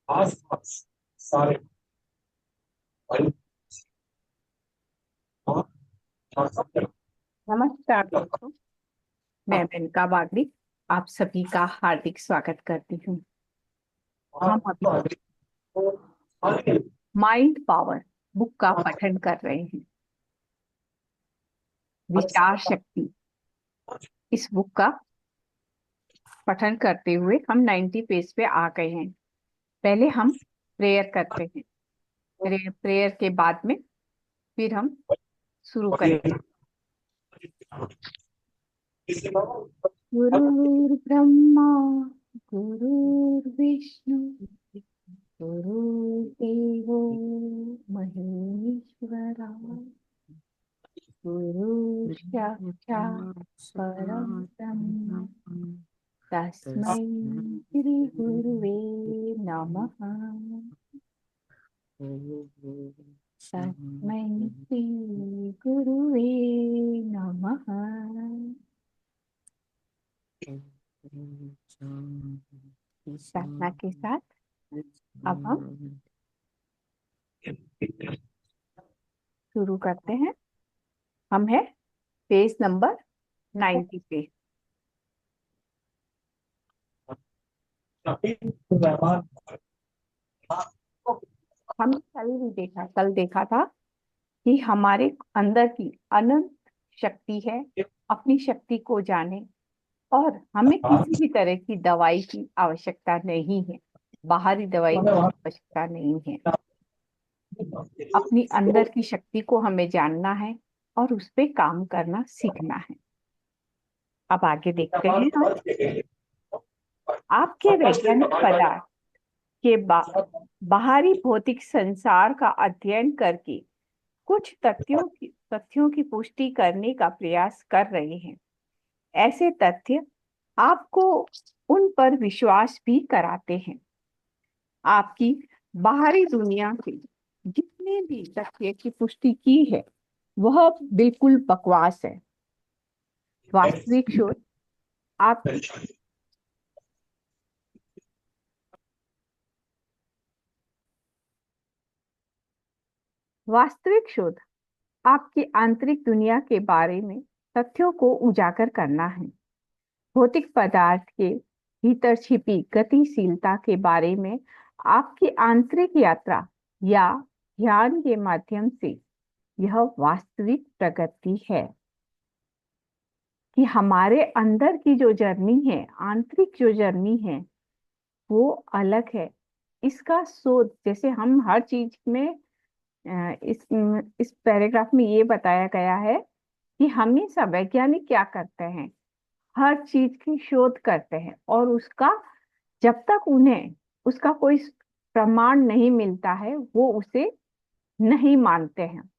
आसपास सारे वायु और सब नमस्कार दोस्तों, मैं मेनका बागड़ी आप सभी का हार्दिक स्वागत करती हूँ। हम अभी माइंड पावर बुक का पठन कर रहे हैं। विचार शक्ति इस बुक का पठन करते हुए हम 90 पेज पे आ गए हैं। पहले हम प्रेयर करते हैं। प्रेयर के बाद में फिर हम शुरू करेंगे। गुरुर्ब्रह्मा गुरुर्विष्णु गुरुर्देवो महेश्वरा गुरु साक्षात् परम ब्रह्म तस्मै श्री गुरुवे नमः। तस्मै श्री गुरुवे नमः। प्रार्थना के साथ अब हम शुरू करते हैं। हम है पेज नंबर 90 पे। हम कल देखा था कि हमारे अंदर की अनंत शक्ति है। अपनी शक्ति को जाने और हमें किसी भी तरह की दवाई की आवश्यकता नहीं है। बाहरी दवाई की आवश्यकता नहीं है। अपनी अंदर की शक्ति को हमें जानना है और उस पे काम करना सीखना है। अब आगे देखते हैं हम। आपके वैज्ञानिक पदार्थ के बाहरी भौतिक संसार का अध्ययन करके कुछ तथ्यों की पुष्टि करने का प्रयास कर रहे हैं। ऐसे तथ्य आपको उन पर विश्वास भी कराते हैं। आपकी बाहरी दुनिया के जितने भी तथ्य की पुष्टि की है वह बिल्कुल बकवास है। वास्तविक शोध आप वास्तविक शोध आपकी आंतरिक दुनिया के बारे में तथ्यों को उजागर करना है। भौतिक पदार्थ के भीतर छिपी गतिशीलता के बारे में आपकी आंतरिक यात्रा या ध्यान के माध्यम से यह वास्तविक प्रगति है कि हमारे अंदर की जो जर्नी है, आंतरिक जो जर्नी है वो अलग है। इसका शोध जैसे हम हर चीज में इस पैराग्राफ में ये बताया गया है कि हमेशा वैज्ञानिक क्या करते हैं, हर चीज की शोध करते हैं और उसका जब तक उन्हें उसका कोई प्रमाण नहीं मिलता है वो उसे नहीं मानते हैं।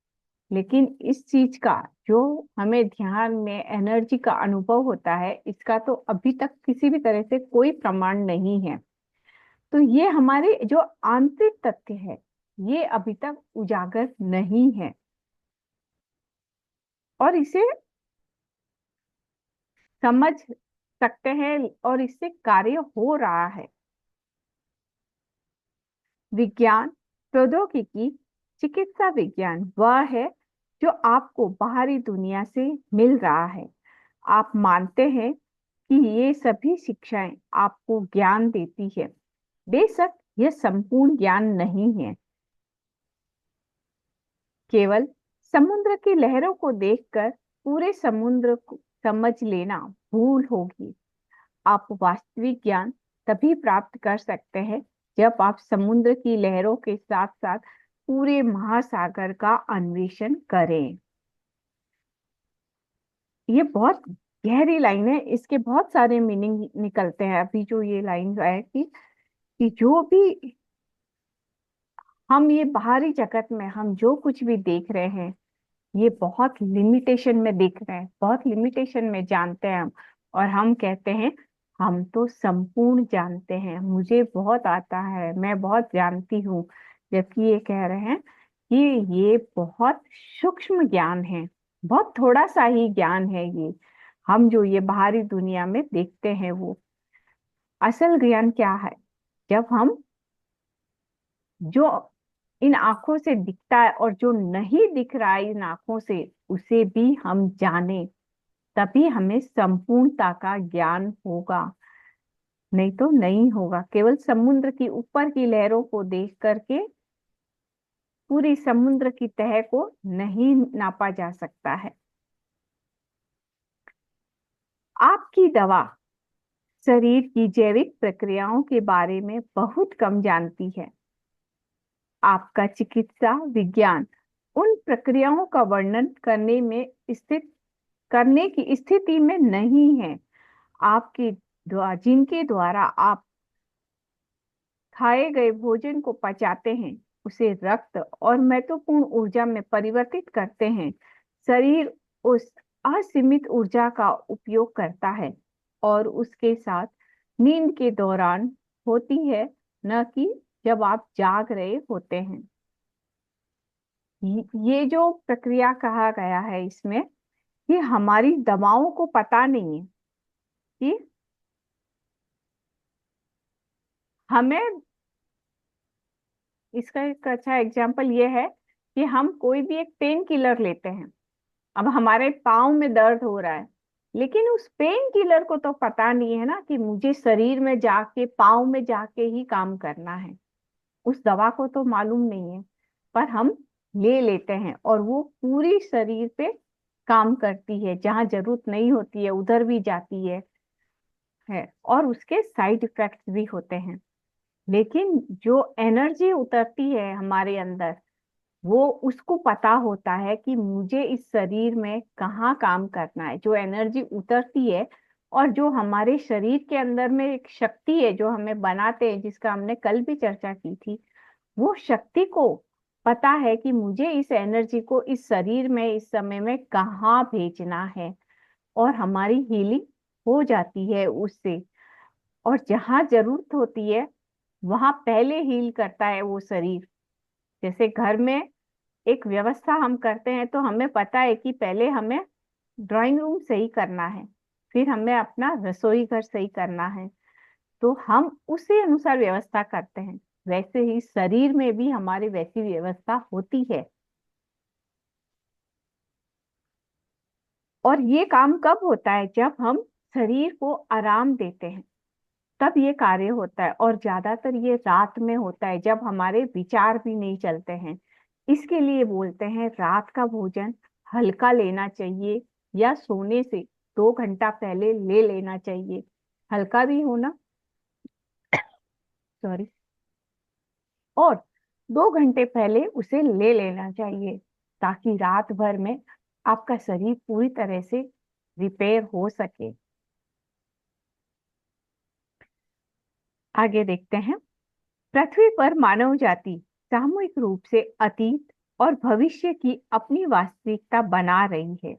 लेकिन इस चीज का जो हमें ध्यान में एनर्जी का अनुभव होता है इसका तो अभी तक किसी भी तरह से कोई प्रमाण नहीं है। तो ये हमारे जो आंतरिक तथ्य है ये अभी तक उजागर नहीं है और इसे समझ सकते हैं और इससे कार्य हो रहा है। विज्ञान, प्रौद्योगिकी, चिकित्सा विज्ञान वह है जो आपको बाहरी दुनिया से मिल रहा है। आप मानते हैं कि ये सभी शिक्षाएं आपको ज्ञान देती है। बेशक यह संपूर्ण ज्ञान नहीं है। केवल समुद्र की लहरों को देखकर पूरे समुद्र को समझ लेना भूल होगी। आप वास्तविक ज्ञान तभी प्राप्त कर सकते हैं जब आप समुद्र की लहरों के साथ साथ पूरे महासागर का अन्वेषण करें। ये बहुत गहरी लाइन है, इसके बहुत सारे मीनिंग निकलते हैं। अभी जो ये लाइन है कि जो भी हम ये बाहरी जगत में हम जो कुछ भी देख रहे हैं ये बहुत लिमिटेशन में देख रहे हैं, बहुत लिमिटेशन में जानते हैं हम। और हम कहते हैं हम तो संपूर्ण जानते हैं, मुझे बहुत आता है, मैं बहुत जानती हूँ। जबकि ये कह रहे हैं कि ये बहुत सूक्ष्म ज्ञान है, बहुत थोड़ा सा ही ज्ञान है ये। हम जो ये बाहरी दुनिया में देखते हैं वो असल ज्ञान क्या है? जब हम जो इन आंखों से दिखता है और जो नहीं दिख रहा है इन आंखों से, उसे भी हम जाने, तभी हमें संपूर्णता का ज्ञान होगा। नहीं तो नहीं होगा। केवल समुद्र की ऊपर की लहरों को देख करके पूरी समुद्र की तह को नहीं नापा जा सकता है। आपकी दवा शरीर की जैविक प्रक्रियाओं के बारे में बहुत कम जानती है। आपका चिकित्सा विज्ञान उन प्रक्रियाओं का वर्णन करने की स्थिति में नहीं है। जिनके द्वारा आप खाए गए भोजन को पचाते हैं, उसे रक्त और महत्वपूर्ण ऊर्जा में परिवर्तित करते हैं, शरीर उस असीमित ऊर्जा का उपयोग करता है और उसके साथ नींद के दौरान होती है, न कि जब आप जाग रहे होते हैं। ये जो प्रक्रिया कहा गया है इसमें, ये हमारी दवाओं को पता नहीं है कि हमें। इसका एक अच्छा एग्जाम्पल ये है कि हम कोई भी एक पेन किलर लेते हैं। अब हमारे पाँव में दर्द हो रहा है, लेकिन उस पेन किलर को तो पता नहीं है ना कि मुझे शरीर में जाके पाँव में जाके ही काम करना है। उस दवा को तो मालूम नहीं है, पर हम ले लेते हैं और वो पूरी शरीर पे काम करती है, जहां जरूरत नहीं होती है उधर भी जाती है और उसके साइड इफेक्ट्स भी होते हैं। लेकिन जो एनर्जी उतरती है हमारे अंदर, वो उसको पता होता है कि मुझे इस शरीर में कहाँ काम करना है। जो एनर्जी उतरती है और जो हमारे शरीर के अंदर में एक शक्ति है जो हमें बनाते हैं, जिसका हमने कल भी चर्चा की थी, वो शक्ति को पता है कि मुझे इस एनर्जी को इस शरीर में इस समय में कहाँ भेजना है, और हमारी हीलिंग हो जाती है उससे। और जहां जरूरत होती है वहां पहले हील करता है वो शरीर। जैसे घर में एक व्यवस्था हम करते हैं तो हमें पता है कि पहले हमें ड्राइंग रूम सही करना है, फिर हमें अपना रसोई घर सही करना है, तो हम उसी अनुसार व्यवस्था करते हैं। वैसे ही शरीर में भी हमारी वैसी व्यवस्था होती है। और ये काम कब होता है? जब हम शरीर को आराम देते हैं, तब ये कार्य होता है। और ज्यादातर ये रात में होता है, जब हमारे विचार भी नहीं चलते हैं। इसके लिए बोलते हैं रात का भोजन हल्का लेना चाहिए, या सोने से 2 घंटा पहले ले लेना चाहिए। हल्का भी होना, सॉरी, और 2 घंटे पहले उसे ले लेना चाहिए, ताकि रात भर में आपका शरीर पूरी तरह से रिपेयर हो सके। आगे देखते हैं। पृथ्वी पर मानव जाति सामूहिक रूप से अतीत और भविष्य की अपनी वास्तविकता बना रही है।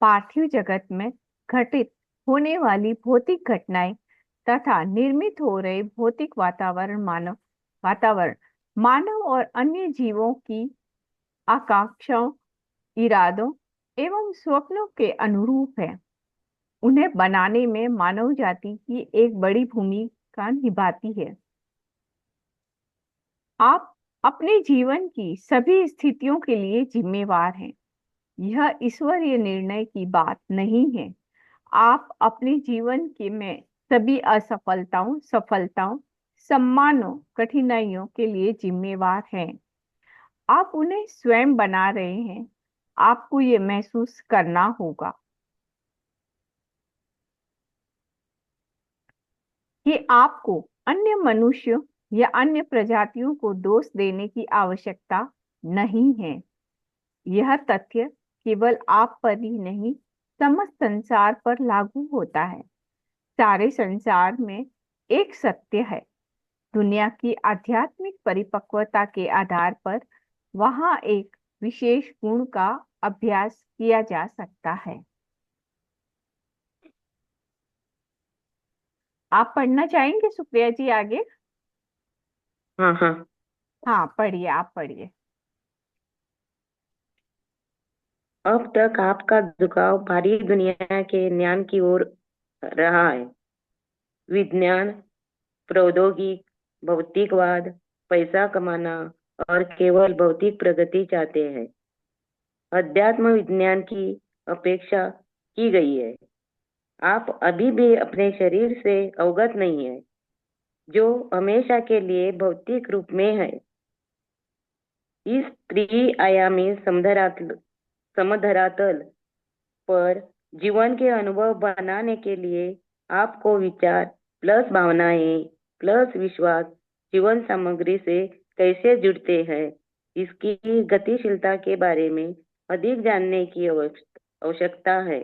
पार्थिव जगत में घटित होने वाली भौतिक घटनाएं तथा निर्मित हो रहे भौतिक वातावरण मानव और अन्य जीवों की आकांक्षाओं, इरादों एवं स्वप्नों के अनुरूप है। उन्हें बनाने में मानव जाति की एक बड़ी भूमिका निभाती है। आप अपने जीवन की सभी स्थितियों के लिए जिम्मेवार हैं। यह ईश्वरीय निर्णय की बात नहीं है। आप अपने जीवन के में सभी असफलताओं, सफलताओं, सम्मानों, कठिनाइयों के लिए जिम्मेवार हैं। आप उन्हें स्वयं बना रहे हैं। आपको ये महसूस करना होगा कि आपको अन्य मनुष्यों या अन्य प्रजातियों को दोष देने की आवश्यकता नहीं है। यह तथ्य केवल आप पर ही नहीं, समस्त संसार पर लागू होता है। सारे संसार में एक सत्य है। दुनिया की आध्यात्मिक परिपक्वता के आधार पर वहां एक विशेष गुण का अभ्यास किया जा सकता है। आप पढ़ना चाहेंगे सुप्रिया जी आगे? हाँ हाँ। हाँ, पढ़िए, आप पढ़िए। अब तक आपका झुकाव बाहरी दुनिया के ज्ञान की ओर रहा है। विज्ञान, प्रौद्योगिक, भौतिकवाद, पैसा कमाना और केवल भौतिक प्रगति चाहते हैं। अध्यात्म विज्ञान की अपेक्षा की गई है। आप अभी भी अपने शरीर से अवगत नहीं है, जो हमेशा के लिए भौतिक रूप में है। इस त्रिआयामी समधरातल पर जीवन के अनुभव बनाने के लिए आपको विचार प्लस भावनाएं प्लस विश्वास जीवन सामग्री से कैसे जुड़ते हैं, इसकी गतिशीलता के बारे में अधिक जानने की आवश्यकता है।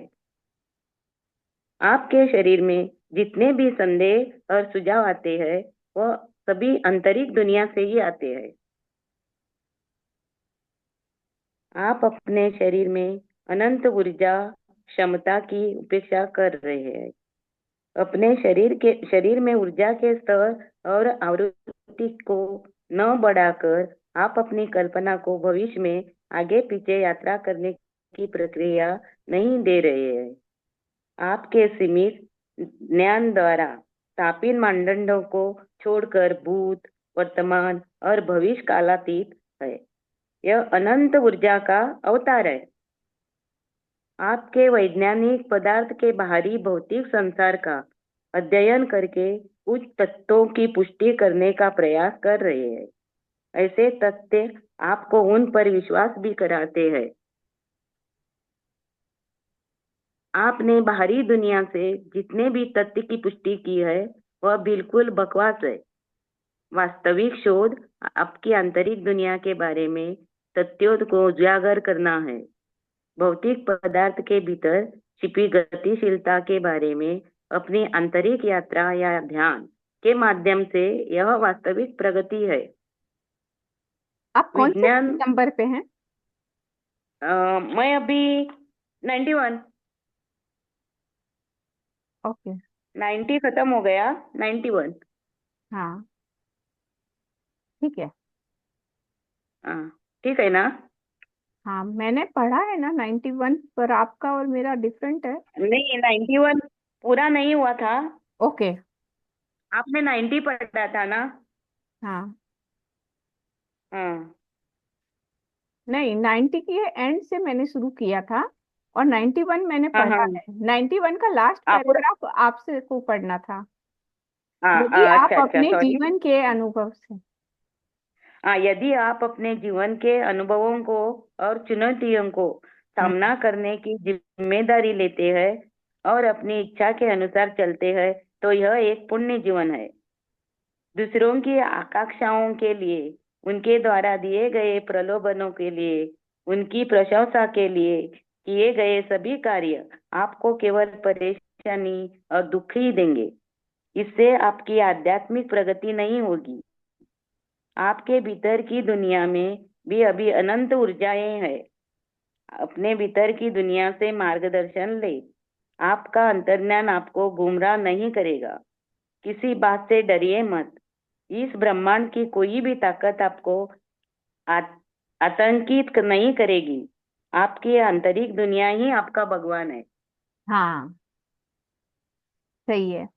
आपके शरीर में जितने भी संदेह और सुझाव आते हैं वह सभी आंतरिक दुनिया से ही आते हैं। आप अपने शरीर में अनंत ऊर्जा क्षमता की उपेक्षा कर रहे हैं। अपने शरीर में ऊर्जा के स्तर और आवृत्ति को न बढ़ाकर आप अपनी कल्पना को भविष्य में आगे पीछे यात्रा करने की प्रक्रिया नहीं दे रहे हैं। आपके सीमित ज्ञान द्वारा स्थापित मानदंडों को छोड़कर भूत वर्तमान और भविष्य कालातीत है। यह अनंत ऊर्जा का अवतार है। आपके वैज्ञानिक पदार्थ के बाहरी भौतिक संसार का अध्ययन करके उच्च तत्वों की पुष्टि करने का प्रयास कर रहे हैं। ऐसे तथ्य आपको उन पर विश्वास भी कराते हैं। आपने बाहरी दुनिया से जितने भी तथ्य की पुष्टि की है वह बिल्कुल बकवास है। वास्तविक शोध आपकी आंतरिक दुनिया के बारे में तथ्यों को उजागर करना है। भौतिक पदार्थ के भीतर छिपी गतिशीलता के बारे में अपनी आंतरिक यात्रा या ध्यान के माध्यम से यह वास्तविक प्रगति है। आप कौन से विज्ञान नंबर पे हैं? मैं अभी 91 ओके। 90 खत्म हो गया, 91। हाँ, ठीक है। हाँ ठीक है ना? हाँ, मैंने पढ़ा है ना 91, पर आपका और मेरा डिफरेंट है। नहीं, 91 पूरा नहीं हुआ था। ओके। आपने 90 पढ़ा था ना? हाँ, हाँ नहीं, 90 के एंड से मैंने शुरू किया था और 91 मैंने हाँ पढ़ा हाँ है। 91 का लास्ट पूरा। पैराग्राफ आपसे को पढ़ना था, हाँ यदि आप अच्छा अच्छा, अपने सॉरी। जीवन के अनुभव से। हाँ, यदि आप अपने जीवन के अनुभवों को और चुनौतियों को हम्म। सामना करने की जिम्मेदारी लेते हैं और अपनी इच्छा के अनुसार चलते हैं तो यह एक पुण्य जीवन है। दूसरों की आकांक्षाओं के लिए, उनके द्वारा दिए गए प्रलोभनों के लिए, उनकी प्रशंसा के लिए किए गए सभी कार्य आपको केवल परेशानी और दुख ही देंगे। इससे आपकी आध्यात्मिक प्रगति नहीं होगी। आपके भीतर की दुनिया में भी अभी अनंत ऊर्जाएं हैं। अपने भीतर की दुनिया से मार्गदर्शन ले। आपका अंतर्ज्ञान आपको गुमराह नहीं करेगा। किसी बात से डरिए मत। इस ब्रह्मांड की कोई भी ताकत आपको आतंकित नहीं करेगी। आपकी आंतरिक दुनिया ही आपका भगवान है। हाँ, सही है।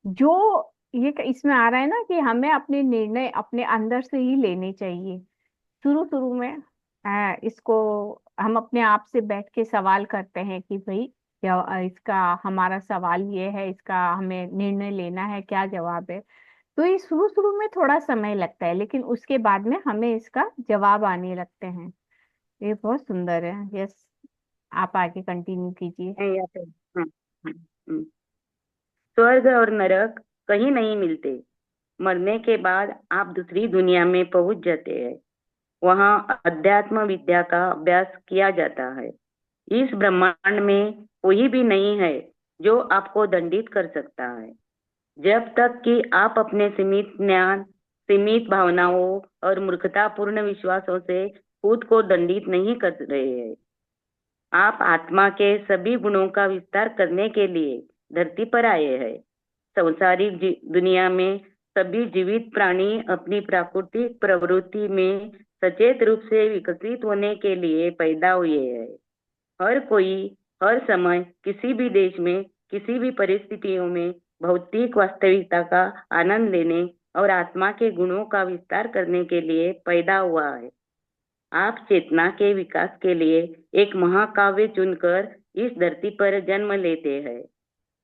जो ये इसमें आ रहा है ना कि हमें अपने निर्णय अपने अंदर से ही लेने चाहिए। शुरू शुरू में इसको हम अपने आप से बैठ के सवाल करते हैं कि भाई क्या इसका हमारा सवाल ये है, इसका हमें निर्णय लेना है, क्या जवाब है। तो ये शुरू शुरू में थोड़ा समय लगता है, लेकिन उसके बाद में हमें इसका जवाब आने लगते हैं। ये बहुत सुंदर है। यस, आप आगे कंटिन्यू कीजिए। या फिर हम्म। स्वर्ग और नरक कहीं नहीं मिलते। मरने के बाद आप दूसरी दुनिया में पहुंच जाते हैं। वहाँ अध्यात्म विद्या का अभ्यास किया जाता है। इस ब्रह्मांड में कोई भी नहीं है जो आपको दंडित कर सकता है, जब तक कि आप अपने सीमित ज्ञान, सीमित भावनाओं और मूर्खतापूर्ण विश्वासों से खुद को दंडित नहीं कर रहे हैं। आप आत्मा के सभी गुणों का विस्तार करने के लिए धरती पर आए हैं। संसारिक दुनिया में सभी जीवित प्राणी अपनी प्राकृतिक प्रवृत्ति में सचेत रूप से विकसित होने के लिए पैदा हुए हैं। हर कोई हर समय किसी भी देश में किसी भी परिस्थितियों में भौतिक वास्तविकता का आनंद लेने और आत्मा के गुणों का विस्तार करने के लिए पैदा हुआ है। आप चेतना के विकास के लिए एक महाकाव्य चुनकर इस धरती पर जन्म लेते हैं।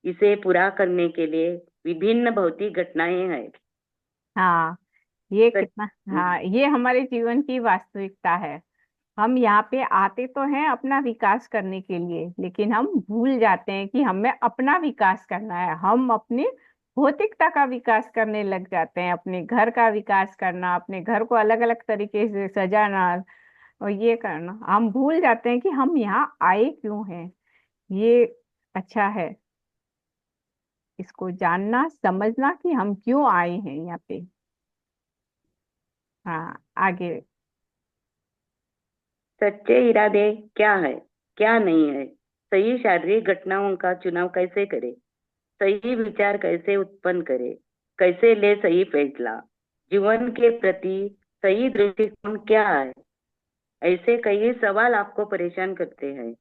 इसे पूरा करने के लिए विभिन्न भौतिक घटनाएं हैं। हाँ, ये सच- कितना, हाँ, ये हमारे जीवन की वास्तविकता है। हम यहाँ पे आते तो हैं अपना विकास करने के लिए, लेकिन हम भूल जाते हैं कि हमें अपना विकास करना है। हम अपनी भौतिकता का विकास करने लग जाते हैं, अपने घर का विकास करना, अपने घर को अलग अलग तरीके से सजाना और ये करना। हम भूल जाते हैं कि हम यहाँ आए क्यों हैं। ये अच्छा है इसको जानना, समझना कि हम क्यों आए हैं यहाँ पे। हाँ, आगे। सच्चे इरादे क्या है, क्या नहीं है, सही शारीरिक घटनाओं का चुनाव कैसे करें, सही विचार कैसे उत्पन्न करे, कैसे ले सही फैसला, जीवन के प्रति सही दृष्टिकोण क्या है, ऐसे कई सवाल आपको परेशान करते हैं।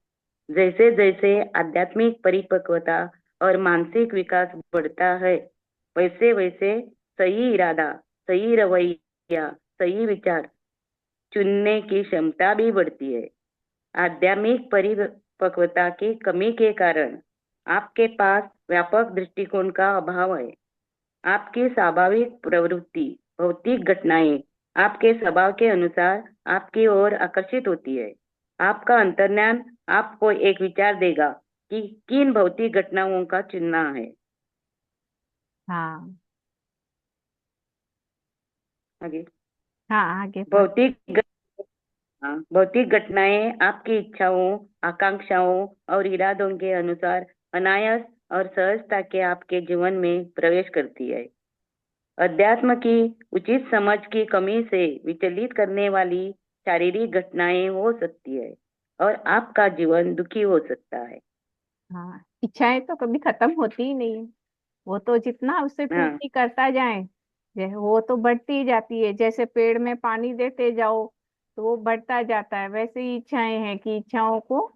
जैसे जैसे आध्यात्मिक परिपक्वता और मानसिक विकास बढ़ता है, वैसे वैसे सही इरादा, सही रवैया, सही विचार चुनने की क्षमता भी बढ़ती है। आध्यात्मिक परिपक्वता की कमी के कारण आपके पास व्यापक दृष्टिकोण का अभाव है। आपकी स्वाभाविक प्रवृत्ति, भौतिक घटनाएं आपके स्वभाव के अनुसार आपकी ओर आकर्षित होती है। आपका अंतर्ज्ञान आपको एक विचार देगा कि किन भौतिक घटनाओं का चुनना है। हाँ। आगे। हाँ, आगे पर। भौतिक हाँ, भौतिक घटनाएं आपकी इच्छाओं, आकांक्षाओं और इरादों के अनुसार अनायास और सहजता के आपके जीवन में प्रवेश करती है। अध्यात्म की उचित समझ की कमी से विचलित करने वाली शारीरिक घटनाएं हो सकती है और आपका जीवन दुखी हो सकता है। हाँ, इच्छाएं तो कभी खत्म होती ही नहीं है। वो तो जितना उससे हाँ, पूर्ति करता जाए, वो तो बढ़ती ही जाती है। जैसे पेड़ में पानी देते जाओ तो वो बढ़ता जाता है, वैसे ही इच्छाएं हैं कि इच्छाओं को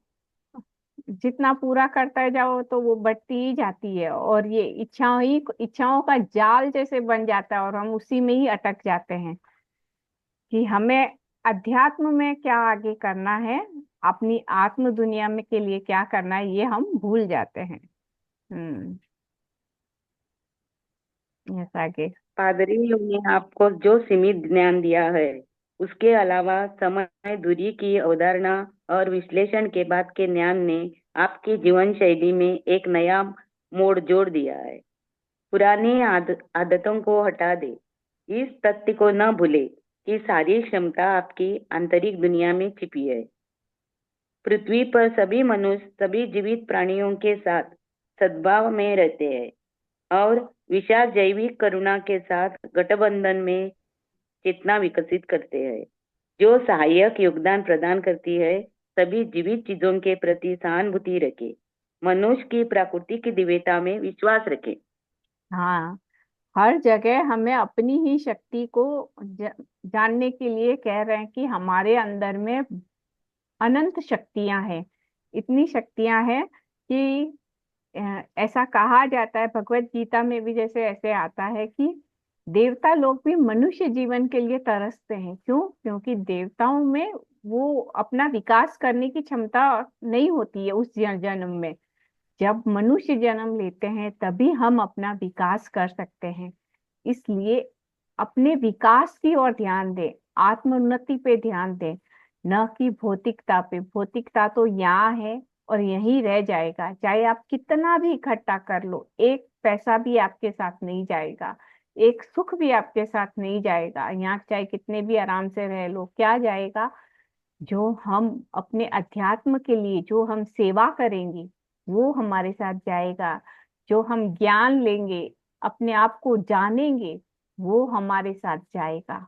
जितना पूरा करता जाओ तो वो बढ़ती ही जाती है, और ये इच्छाओं का जाल जैसे बन जाता है और हम उसी में ही अटक जाते हैं कि हमें अध्यात्म में क्या आगे करना है, अपनी आत्म दुनिया में के लिए क्या करना है, ये हम भूल जाते हैं। हम्म। यस, आगे। पादरियों ने आपको जो सीमित ज्ञान दिया है, उसके अलावा समय, दूरी की अवधारणा और विश्लेषण के बाद के ज्ञान ने आपकी जीवन शैली में एक नया मोड़ जोड़ दिया है। पुरानी आदतों को हटा दे। इस तथ्य को न भूले कि सारी क्षमता आपकी आंतरिक दुनिया में छिपी है। पृथ्वी पर सभी मनुष्य सभी जीवित प्राणियों के साथ सद्भाव में रहते हैं और विशाल जैविक करुणा के साथ गठबंधन में चेतना विकसित करते हैं, जो सहायक योगदान प्रदान करती है। सभी जीवित चीजों के प्रति सहानुभूति रखे, मनुष्य की प्राकृतिक दिव्यता में विश्वास रखे। हाँ, हर जगह हमें अपनी ही शक्ति को जानने के लिए कह रहे हैं कि हमारे अंदर में अनंत शक्तियां हैं। इतनी शक्तियां हैं कि ऐसा कहा जाता है भगवत गीता में भी, जैसे ऐसे आता है कि देवता लोग भी मनुष्य जीवन के लिए तरसते हैं। क्यों? क्योंकि देवताओं में वो अपना विकास करने की क्षमता नहीं होती है उस जन्म में। जब मनुष्य जन्म लेते हैं तभी हम अपना विकास कर सकते हैं। इसलिए अपने विकास की ओर ध्यान दें, आत्मोन्नति पे ध्यान दें, न कि भौतिकता पे। भौतिकता तो यहाँ है और यहीं रह जाएगा, चाहे आप कितना भी इकट्ठा कर लो, एक पैसा भी आपके साथ नहीं जाएगा, एक सुख भी आपके साथ नहीं जाएगा। यहाँ चाहे कितने भी आराम से रह लो, क्या जाएगा? जो हम अपने अध्यात्म के लिए जो हम सेवा करेंगे वो हमारे साथ जाएगा। जो हम ज्ञान लेंगे, अपने आप को जानेंगे, वो हमारे साथ जाएगा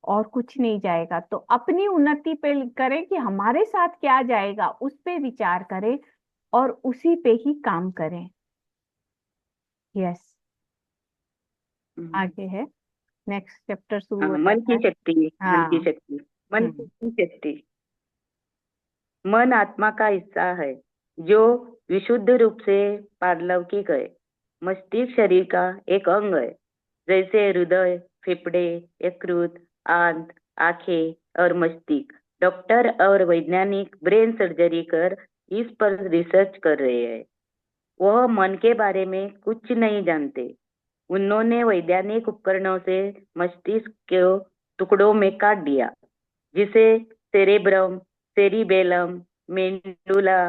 और कुछ नहीं जाएगा। तो अपनी उन्नति पे करें कि हमारे साथ क्या जाएगा, उस पे विचार करें और उसी पे ही काम करें। यस, आगे है, नेक्स्ट चैप्टर शुरू हाँ, हो मन जाता की है। शक्ति, मन की हाँ। शक्ति, मन हम्म। की शक्ति। मन आत्मा का हिस्सा है जो विशुद्ध रूप से पारलौकिक है। मस्तिष्क शरीर का एक अंग है जैसे हृदय, फेफड़े, यकृत, आंत, आंखें और मस्तिष्क। डॉक्टर और वैज्ञानिक ब्रेन सर्जरी कर इस पर रिसर्च कर रहे हैं। वह मन के बारे में कुछ नहीं जानते। उन्होंने वैज्ञानिक उपकरणों से मस्तिष्क को टुकड़ों में काट दिया, जिसे सेरेब्रम, सेरिबेलम, मेंडुला,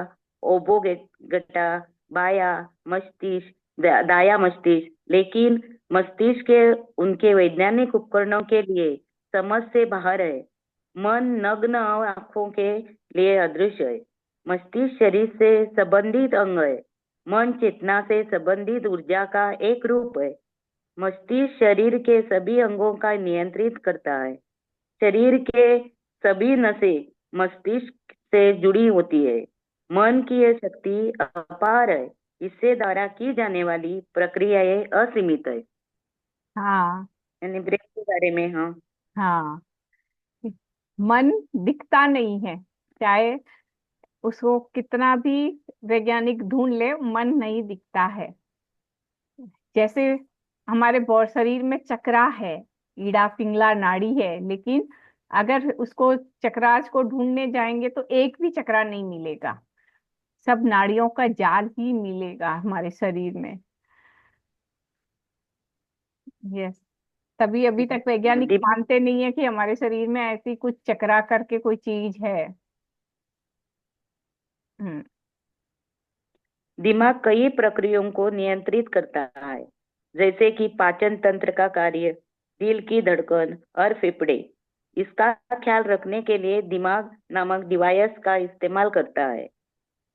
ओबोगेटा, बाया मस्तिष्क, दाया मस्तिष्क। लेकिन मस्तिष्क के उनके वैज्ञानिक उपकरणों के लिए समझ से बाहर है। मन नग्न आंखों के लिए अदृश्य है। मस्तिष्क शरीर से संबंधित अंग है। मन चेतना से संबंधित ऊर्जा का एक रूप है। मस्तिष्क शरीर के सभी अंगों का नियंत्रित करता है। शरीर के सभी नसें मस्तिष्क से जुड़ी होती है। मन की यह शक्ति अपार है। इससे द्वारा की जाने वाली प्रक्रियाएं असीमित है। हाँ यानी ब्रेन के बारे में। हाँ, हाँ। मन दिखता नहीं है, चाहे उसको कितना भी वैज्ञानिक ढूंढ ले, मन नहीं दिखता है। जैसे हमारे शरीर में चक्रा है, ईड़ा पिंगला नाड़ी है, लेकिन अगर उसको चक्रास को ढूंढने जाएंगे तो एक भी चक्रा नहीं मिलेगा, सब नाड़ियों का जाल ही मिलेगा हमारे शरीर में। यस, तभी अभी तक वैज्ञानिक दिमाग मानते नहीं है कि हमारे शरीर में ऐसी कुछ चक्रा करके कोई चीज है। हम्म। दिमाग कई प्रक्रियाओं को नियंत्रित करता है, जैसे कि पाचन तंत्र का कार्य, दिल की धड़कन और फेफड़े। इसका ख्याल रखने के लिए दिमाग नामक डिवाइस का इस्तेमाल करता है।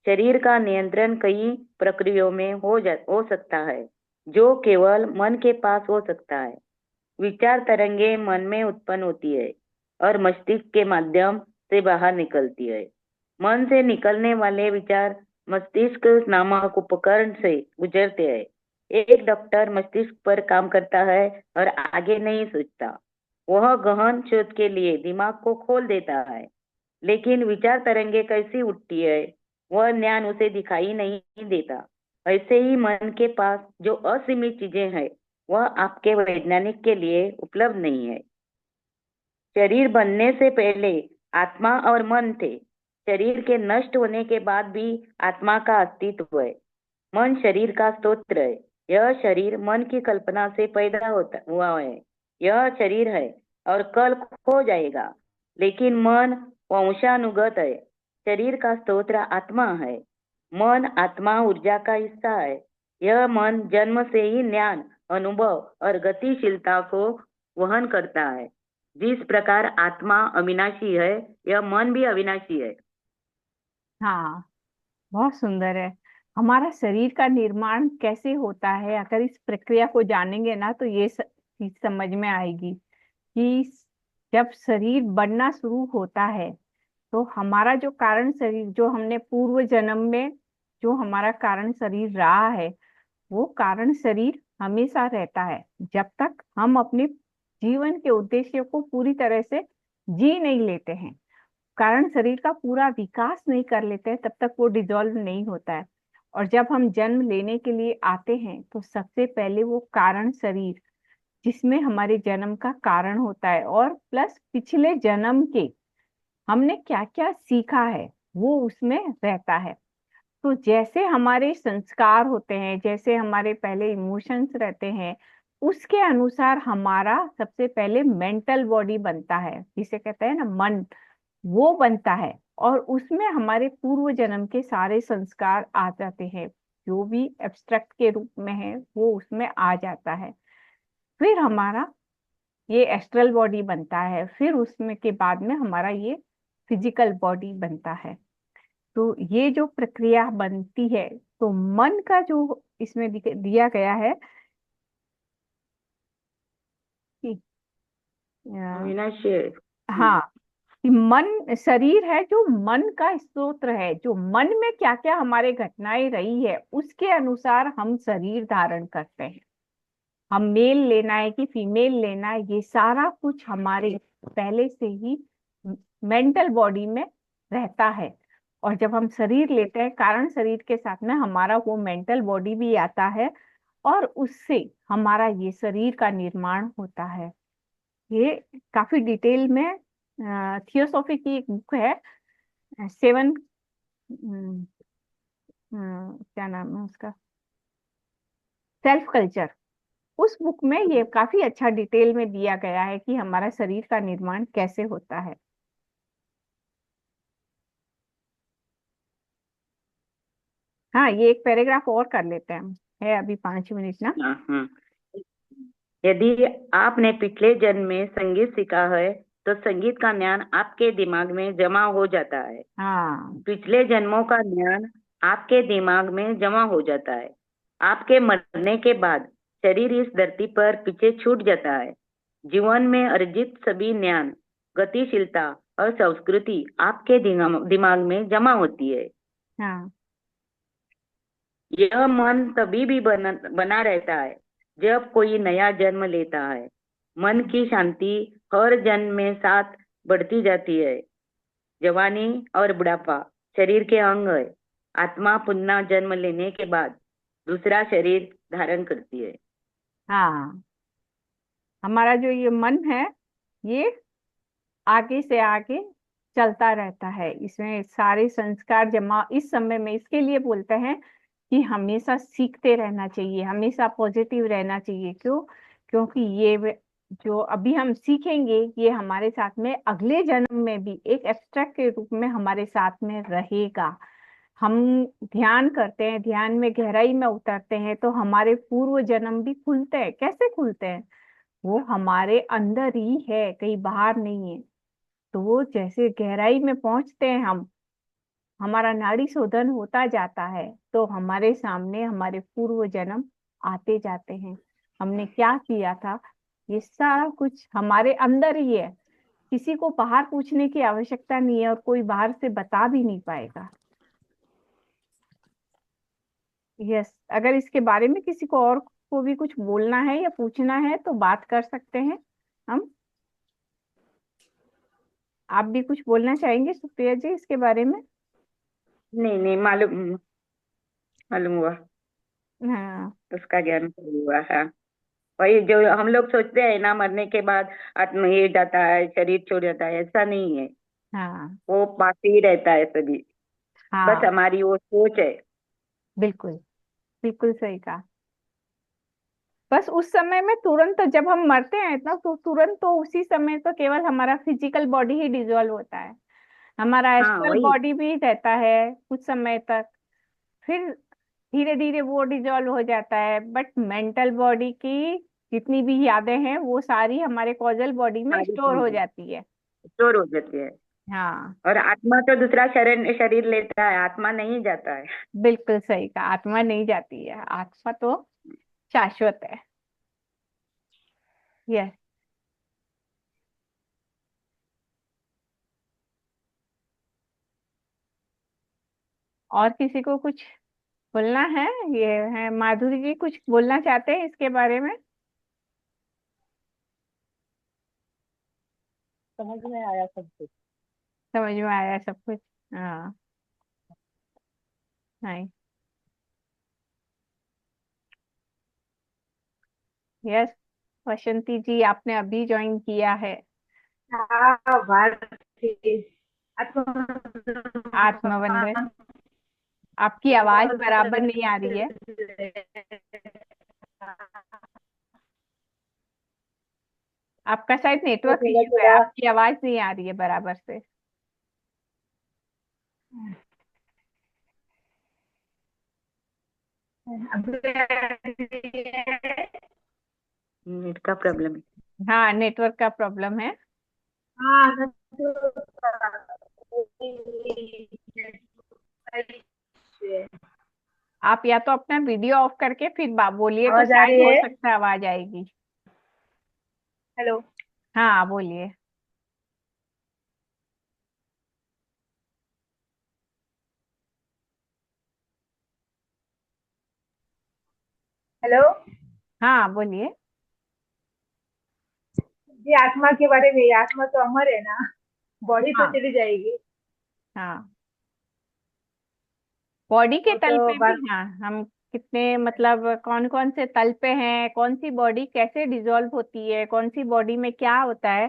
शरीर का नियंत्रण कई प्रक्रियाओं में हो सकता है, जो केवल मन के पास हो सकता है। विचार तरंगे मन में उत्पन्न होती है और मस्तिष्क के माध्यम से बाहर निकलती है। मन से निकलने वाले विचार मस्तिष्क नामक उपकरण से गुजरते हैं। एक डॉक्टर मस्तिष्क पर काम करता है और आगे नहीं सोचता। वह गहन शोध के लिए दिमाग को खोल देता है, लेकिन विचार तरंगे कैसी उठती है वह ज्ञान उसे दिखाई नहीं देता। ऐसे ही मन के पास जो असीमित चीजें हैं वह आपके वैज्ञानिक के लिए उपलब्ध नहीं है। शरीर बनने से पहले आत्मा और मन थे। शरीर के नष्ट होने के बाद भी आत्मा का अस्तित्व है। मन शरीर का स्तोत्र है। यह शरीर मन की कल्पना से पैदा हुआ है। यह शरीर है और कल खो जाएगा, लेकिन मन वंशानुगत है। शरीर का स्तोत्र आत्मा है। मन आत्मा ऊर्जा का हिस्सा है। यह मन जन्म से ही ज्ञान, अनुभव और गतिशीलता को वहन करता है। जिस प्रकार आत्मा अविनाशी है, यह मन भी अविनाशी है। हाँ, बहुत सुंदर है। हमारा शरीर का निर्माण कैसे होता है, अगर इस प्रक्रिया को जानेंगे ना तो ये चीज समझ में आएगी कि जब शरीर बनना शुरू होता है तो हमारा जो कारण शरीर, जो हमने पूर्व जन्म में जो हमारा कारण शरीर रहा है, वो कारण शरीर हमेशा रहता है। जब तक हम अपने जीवन के उद्देश्य को पूरी तरह से जी नहीं लेते हैं, कारण शरीर का पूरा विकास नहीं कर लेते हैं, तब तक वो डिजॉल्व नहीं होता है। और जब हम जन्म लेने के लिए आते हैं तो सबसे पहले वो कारण शरीर, जिसमें हमारे जन्म का कारण होता है और प्लस पिछले जन्म के हमने क्या क्या सीखा है, वो उसमें रहता है। तो जैसे हमारे संस्कार होते हैं, जैसे हमारे पहले इमोशंस रहते हैं, उसके अनुसार हमारा सबसे पहले मेंटल बॉडी बनता है, जिसे कहते हैं ना मन, वो बनता है। और उसमें हमारे पूर्व जन्म के सारे संस्कार आ जाते हैं, जो भी एब्स्ट्रैक्ट के रूप में है वो उसमें आ जाता है। फिर हमारा ये एस्ट्रल बॉडी बनता है, फिर उसमें के बाद में हमारा ये फिजिकल बॉडी बनता है। तो ये जो प्रक्रिया बनती है, तो मन का जो इसमें दिया गया है कि अविनाशी है। हाँ, कि मन शरीर है जो मन का स्रोत है, जो मन में क्या क्या हमारे घटनाएं रही है उसके अनुसार हम शरीर धारण करते हैं। हम मेल लेना है कि फीमेल लेना है, ये सारा कुछ हमारे पहले से ही मेंटल बॉडी में रहता है। और जब हम शरीर लेते हैं, कारण शरीर के साथ में हमारा वो मेंटल बॉडी भी आता है। और उससे हमारा ये शरीर का निर्माण होता है। ये काफी डिटेल में थियोसॉफी की एक बुक है, सेवन, क्या नाम है उसका, सेल्फ कल्चर। उस बुक में ये काफी अच्छा डिटेल में दिया गया है कि हमारा शरीर का निर्माण कैसे होता है। हाँ, ये एक पैराग्राफ और कर लेते हैं हम, है अभी 5 मिनट ना। हाँ। यदि आपने पिछले जन्म में संगीत सीखा है तो संगीत का ज्ञान आपके दिमाग में जमा हो जाता है। हाँ। पिछले जन्मों का ज्ञान आपके दिमाग में जमा हो जाता है। आपके मरने के बाद शरीर इस धरती पर पीछे छूट जाता है। जीवन में अर्जित सभी ज्ञान, गतिशीलता और संस्कृति आपके दिमाग में जमा होती है। हाँ। यह मन तभी भी बना रहता है जब कोई नया जन्म लेता है। मन की शांति हर जन्म में साथ बढ़ती जाती है। जवानी और बुढ़ापा शरीर के अंग है। आत्मा पुनः जन्म लेने के बाद दूसरा शरीर धारण करती है। हाँ, हमारा जो ये मन है, ये आगे से आगे चलता रहता है। इसमें सारे संस्कार जमा इस समय में, इसके लिए बोलते हैं कि हमेशा सीखते रहना चाहिए, हमेशा पॉजिटिव रहना चाहिए। क्यों? क्योंकि जो अभी हम सीखेंगे, ये हमारे साथ में अगले जन्म में भी एक एब्स्ट्रैक्ट के रूप में हमारे साथ में रहेगा। हम ध्यान करते हैं, ध्यान में गहराई में उतरते हैं, तो हमारे पूर्व जन्म भी खुलते हैं। कैसे खुलते हैं? वो हमारे अंदर ही है, कहीं बाहर नहीं है। तो वो जैसे गहराई में पहुंचते हैं हम, हमारा नाड़ी शोधन होता जाता है, तो हमारे सामने हमारे पूर्व जन्म आते जाते हैं। हमने क्या किया था, ये सारा कुछ हमारे अंदर ही है। किसी को बाहर पूछने की आवश्यकता नहीं है, और कोई बाहर से बता भी नहीं पाएगा। यस, अगर इसके बारे में किसी को और को भी कुछ बोलना है या पूछना है तो बात कर सकते हैं हम। आप भी कुछ बोलना चाहेंगे सुप्रिया जी इसके बारे में? नहीं नहीं, मालूम मालूम हुआ। हाँ। उसका ज्ञान हुआ है। वही जो हम लोग सोचते हैं ना, मरने के बाद आत्मा ये जाता है, शरीर छोड़ जाता है, ऐसा नहीं है। हाँ। वो पास ही रहता है सभी। बस हाँ, हमारी वो सोच है। बिल्कुल, बिल्कुल सही कहा। बस उस समय में तुरंत जब हम मरते हैं ना, तो तुरंत तो उसी समय तो केवल हमारा फिजिकल बॉडी ही डिसॉल्व होता है। हमारा हाँ एस्ट्रल वही। बॉडी भी रहता है कुछ समय तक, फिर धीरे धीरे वो डिसॉल्व हो जाता है। बट मेंटल बॉडी की जितनी भी यादें हैं, वो सारी हमारे कॉजल बॉडी में सारी स्टोर हो चीजें जाती है। स्टोर हो जाती है। हाँ, और आत्मा तो दूसरा शरीर शरीर लेता है, आत्मा नहीं जाता है। बिल्कुल सही कहा, आत्मा नहीं जाती है, आत्मा तो शाश्वत है। यस। और किसी को कुछ बोलना है? ये है माधुरी जी, कुछ बोलना चाहते हैं इसके बारे में? समझ में आया सब कुछ। समझ में आया सब कुछ? हाँ। नहीं। यस, बसंती जी आपने अभी ज्वाइन किया है। हाँ, भारती आत्मबंधन, आपकी आवाज बराबर नहीं आ रही है। आपका शायद नेटवर्क थोड़ा इश्यू है, थोड़ा आपकी आवाज नहीं आ रही है बराबर से। नेट का प्रॉब्लम है। हाँ, नेटवर्क का प्रॉब्लम है। हाँ, आप या तो अपना वीडियो ऑफ करके फिर बोलिए, तो आवाज आ शायद रही हो है? सकता है आवाज आएगी। हेलो। हाँ, बोलिए। हेलो हाँ, बोलिए। जी, आत्मा के बारे में, आत्मा तो अमर है ना, बॉडी तो हाँ। चली जाएगी। हाँ, बॉडी के वो तल तो पे भी बात। हाँ हम कितने मतलब कौन कौन से तल पे हैं, कौन सी बॉडी कैसे डिसॉल्व होती है, कौन सी बॉडी में क्या होता है।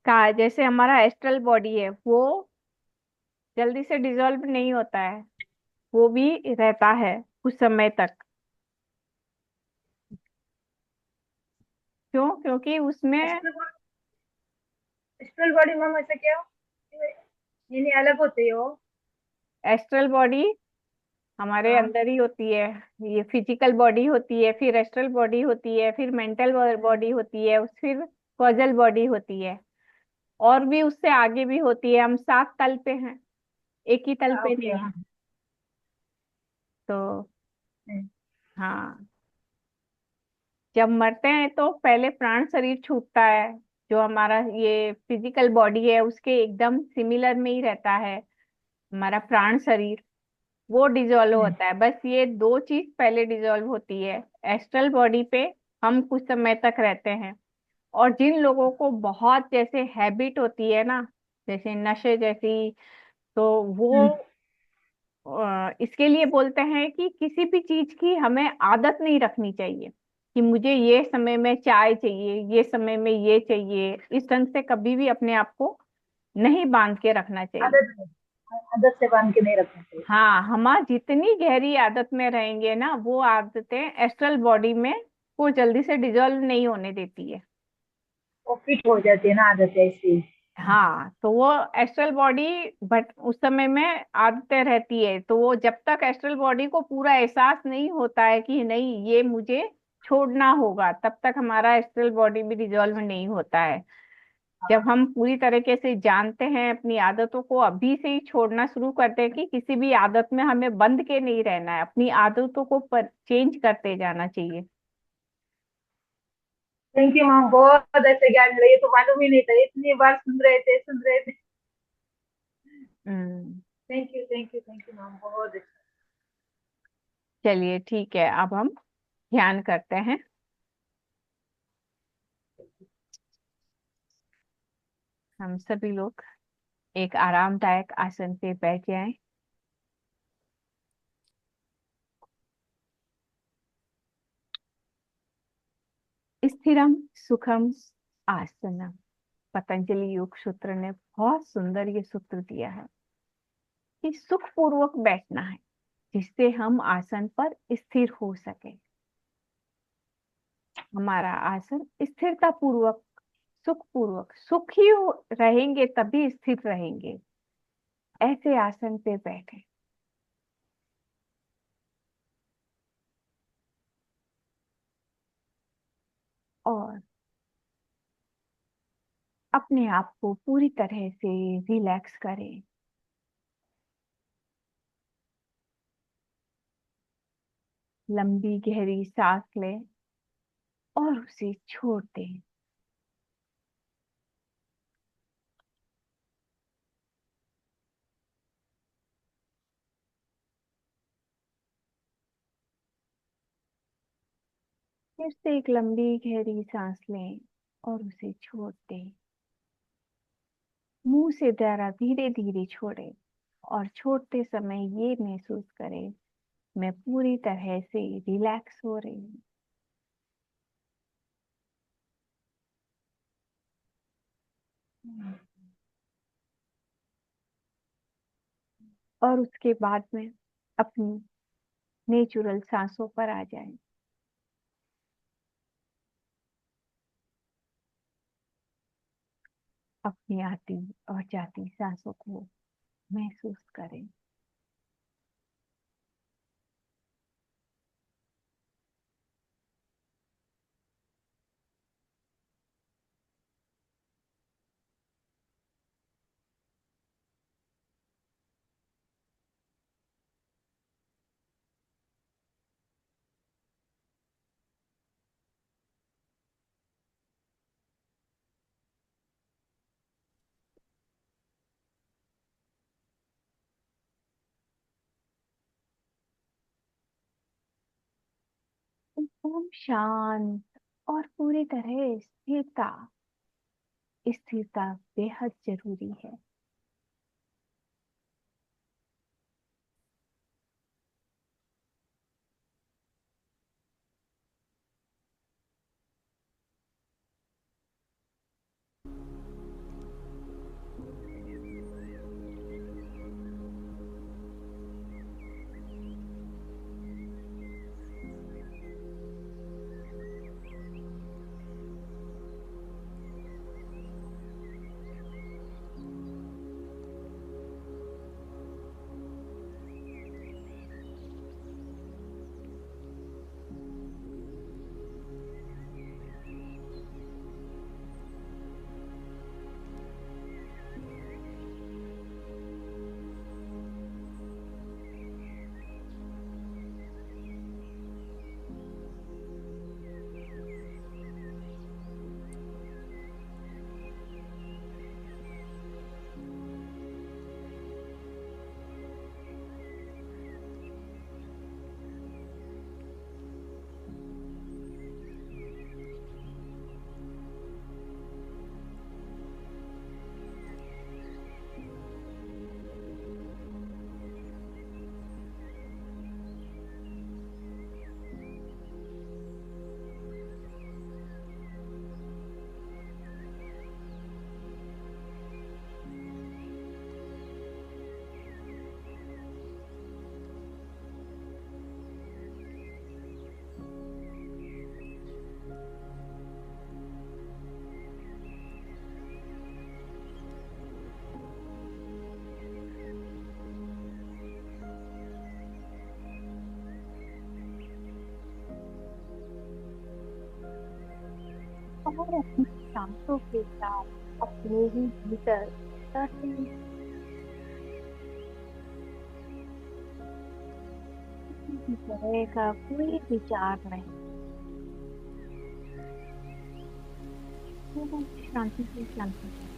का जैसे हमारा एस्ट्रल बॉडी है वो जल्दी से डिसॉल्व नहीं होता है, वो भी रहता है कुछ समय तक। क्यों? क्योंकि उसमें स्पिरिचुअल बॉडी मैम ऐसा क्या यानी अलग होते हो? एस्ट्रल बॉडी हमारे हाँ। अंदर ही होती है। ये फिजिकल बॉडी होती है, फिर एस्ट्रल बॉडी होती है, फिर मेंटल बॉडी होती है, फिर कॉजल बॉडी होती है, और भी उससे आगे भी होती है। हम 7 तल पे हैं, एक ही तल पे ओके नहीं है। हाँ। तो हाँ, जब मरते हैं तो पहले प्राण शरीर छूटता है। जो हमारा ये फिजिकल बॉडी है उसके एकदम सिमिलर में ही रहता है हमारा प्राण शरीर, वो डिजोल्व होता है। बस ये दो चीज पहले डिजोल्व होती है। एस्ट्रल बॉडी पे हम कुछ समय तक रहते हैं, और जिन लोगों को बहुत जैसे हैबिट होती है ना, जैसे नशे जैसी, तो वो इसके लिए बोलते हैं कि किसी भी चीज की हमें आदत नहीं रखनी चाहिए कि मुझे ये समय में चाय चाहिए, ये समय में ये चाहिए। इस ढंग से कभी भी अपने आप को नहीं बांध के रखना चाहिए। आदत आदत से बांध के नहीं रखना चाहिए। हाँ, हम जितनी गहरी आदत में रहेंगे ना, वो आदतें एस्ट्रल बॉडी में वो जल्दी से डिजोल्व नहीं होने देती है। वो फिट हो जाती है ना आदत ऐसी। हाँ, तो वो एस्ट्रल बॉडी, बट उस समय में आदतें रहती है, तो वो जब तक एस्ट्रल बॉडी को पूरा एहसास नहीं होता है कि नहीं ये मुझे छोड़ना होगा, तब तक हमारा एस्ट्रल बॉडी भी डिजोल्व नहीं होता है। जब हम पूरी तरीके से जानते हैं अपनी आदतों को, अभी से ही छोड़ना शुरू करते हैं कि किसी भी आदत में हमें बंध के नहीं रहना है, अपनी आदतों को चेंज करते जाना चाहिए। थैंक यू मैम, बहुत अच्छा ज्ञान मिला, ये तो मालूम ही नहीं था, इतनी बार सुन रहे थे। Hmm. Thank you thank you thank you ma'am, बहुत अच्छा। चलिए ठीक है, अब हम ध्यान करते हैं। हम सभी लोग एक आरामदायक आसन पे बैठ जाएं। स्थिरम सुखम आसनम। पतंजलि योग सूत्र ने बहुत सुंदर ये सूत्र दिया है कि सुख पूर्वक बैठना है, जिससे हम आसन पर स्थिर हो सके। हमारा आसन स्थिरता पूर्वक, सुख पूर्वक, सुखी रहेंगे तभी स्थिर रहेंगे, ऐसे आसन पे बैठे। और अपने आप को पूरी तरह से रिलैक्स करें। लंबी गहरी सांस लें और उसे छोड़ दें। फिर से एक लंबी गहरी सांस लें और उसे छोड़ दें। मुंह से जरा धीरे धीरे छोड़ें, और छोड़ते समय ये महसूस करें, मैं पूरी तरह से रिलैक्स हो रही हूँ। और उसके बाद में अपनी नेचुरल सांसों पर आ जाएं। अपनी आती और जाती सांसों को महसूस करें। एकदम शांत और पूरी तरह स्थिरता। स्थिरता बेहद जरूरी है। और अपनी सांसों के साथ अपने ही भीतर तैरते हैं। किसी भी तरह का कोई विचार नहीं, केवल शांति से शांति से।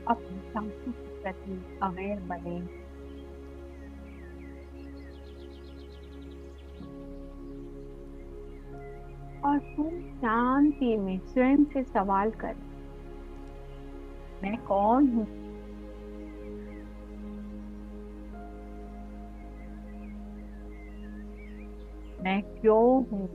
अपनी सांसों के प्रति अवेयर बने और पूरी शांति में स्वयं से सवाल करें, मैं कौन हूँ? मैं क्यों हूँ?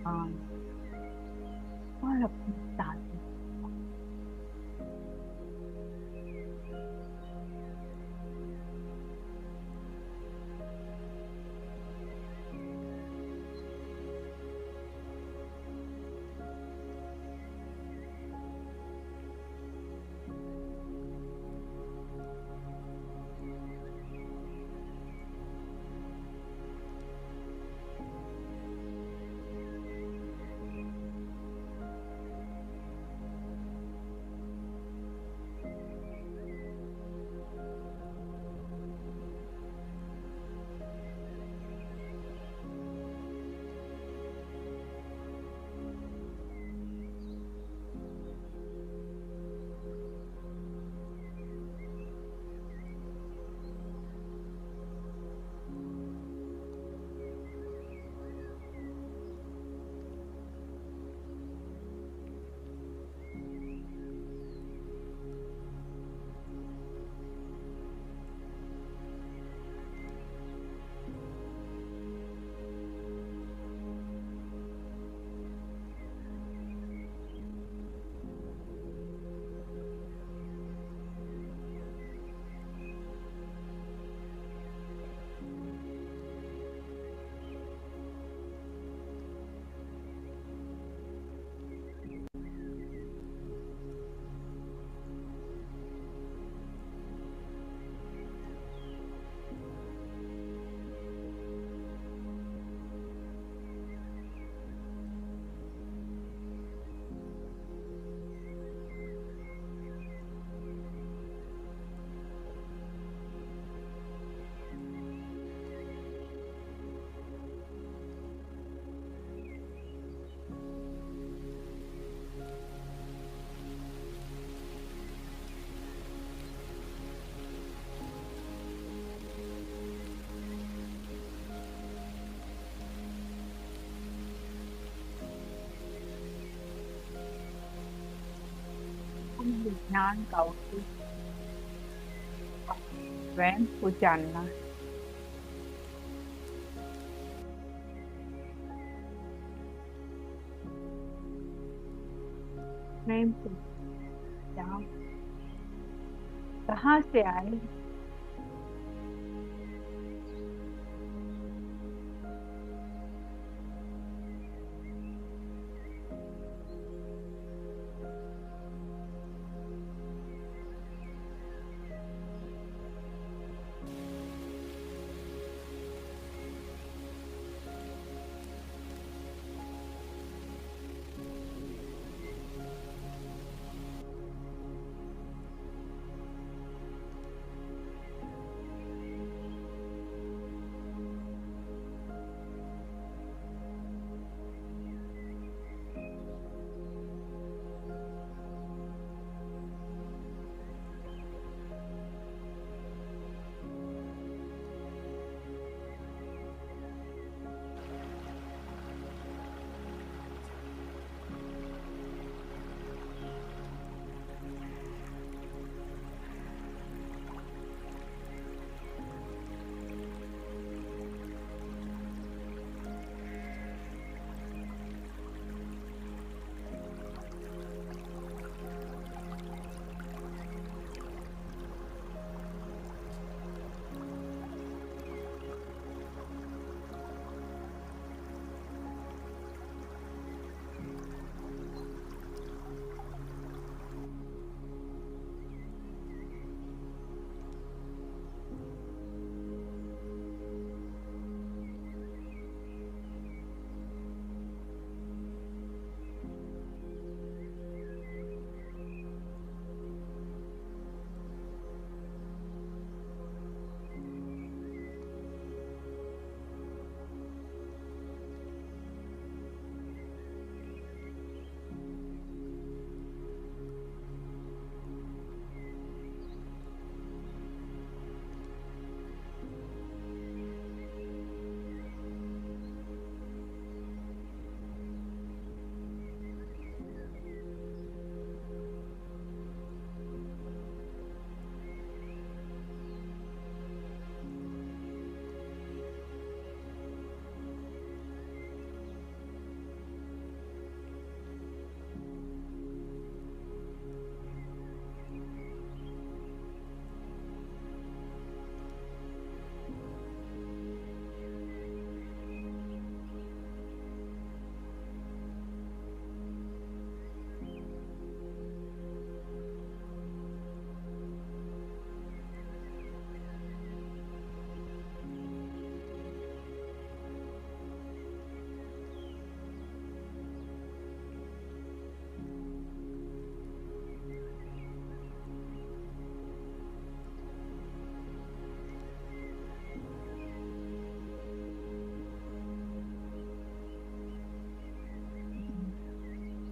ध्यान और अपनी सांसें। हम विज्ञान का उद्देश्य स्वयं को जानना है। स्वयं को जान, कहाँ से आए,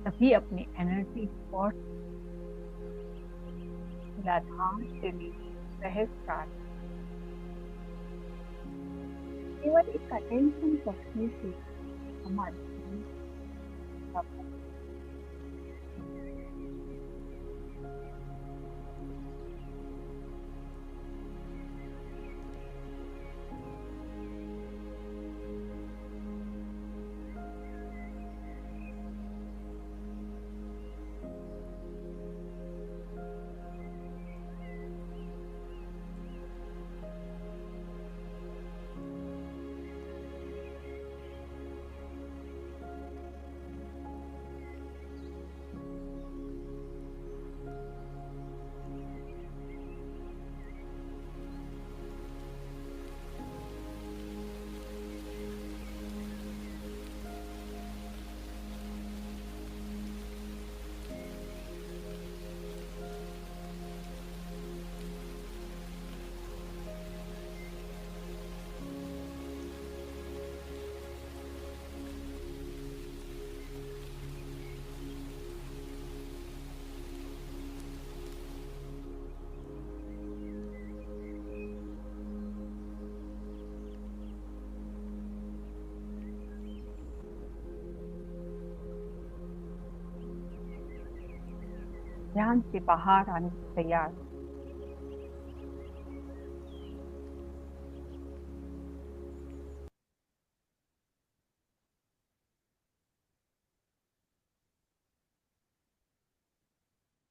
तभी अपनी एनर्जी स्पॉट मूलाधार से ले सहस्त्रार, केवल एक अटेंशन रखने से हमारे शरीर का ध्यान से बाहर आने को तैयार।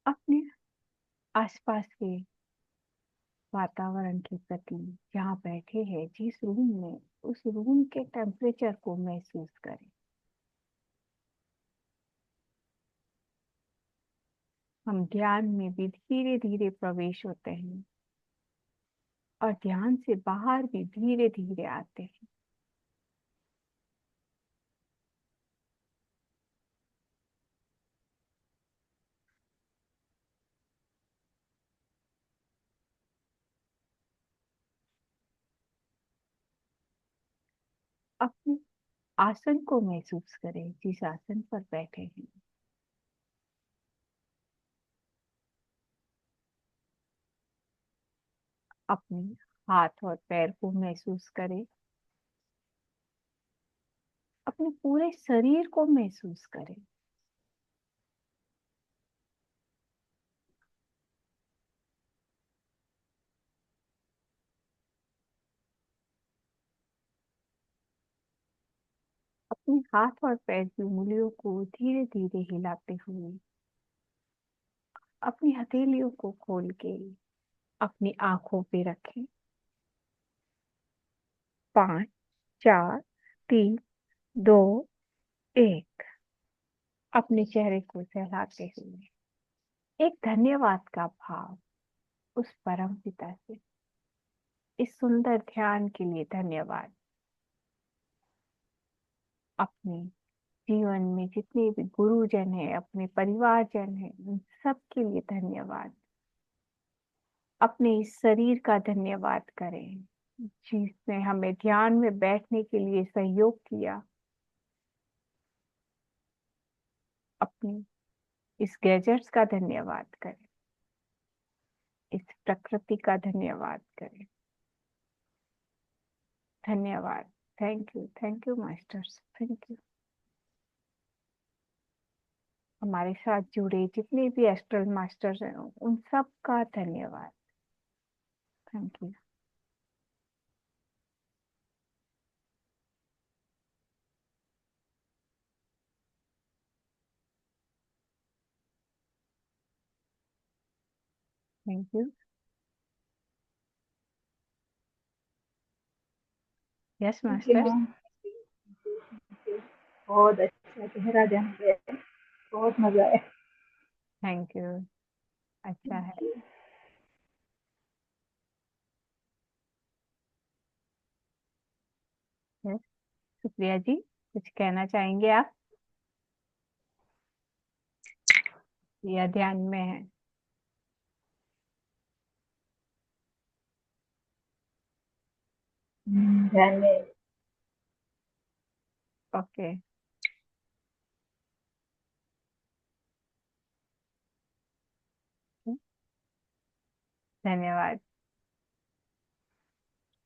अपने आसपास के वातावरण के प्रति जहाँ बैठे हैं, जिस रूम में, उस रूम के टेम्परेचर को महसूस करें। हम ध्यान में भी धीरे धीरे प्रवेश होते हैं और ध्यान से बाहर भी धीरे धीरे आते हैं। अपने आसन को महसूस करें, जिस आसन पर बैठे हैं। अपने हाथ और पैर को महसूस करें। अपने पूरे शरीर को महसूस करें। अपने हाथ और पैर की उंगलियों को धीरे धीरे हिलाते हुए अपनी हथेलियों को खोल के अपनी आंखों पे रखें। 5, 4, 3, 2, 1। अपने चेहरे को सहलाते हुए एक धन्यवाद का भाव उस परम पिता से, इस सुंदर ध्यान के लिए धन्यवाद। अपने जीवन में जितने भी गुरुजन हैं, अपने परिवारजन हैं, उन सब के लिए धन्यवाद। अपने इस शरीर का धन्यवाद करें, जिसने हमें ध्यान में बैठने के लिए सहयोग किया। अपनी इस गैजेट्स का धन्यवाद करें, इस प्रकृति का धन्यवाद करें। धन्यवाद। Thank you masters, thank you. हमारे साथ जुड़े जितने भी एस्ट्रल मास्टर्स हैं, उन सब का धन्यवाद। Thank you. Thank you. Yes thank you master. Ma'am. बहुत अच्छा गहरा ध्यान किया, बहुत मजा आया। Thank you. अच्छा है। यस, सुप्रिया जी, कुछ कहना चाहेंगे आप? या ध्यान में है? ध्यान में। ओके। धन्यवाद।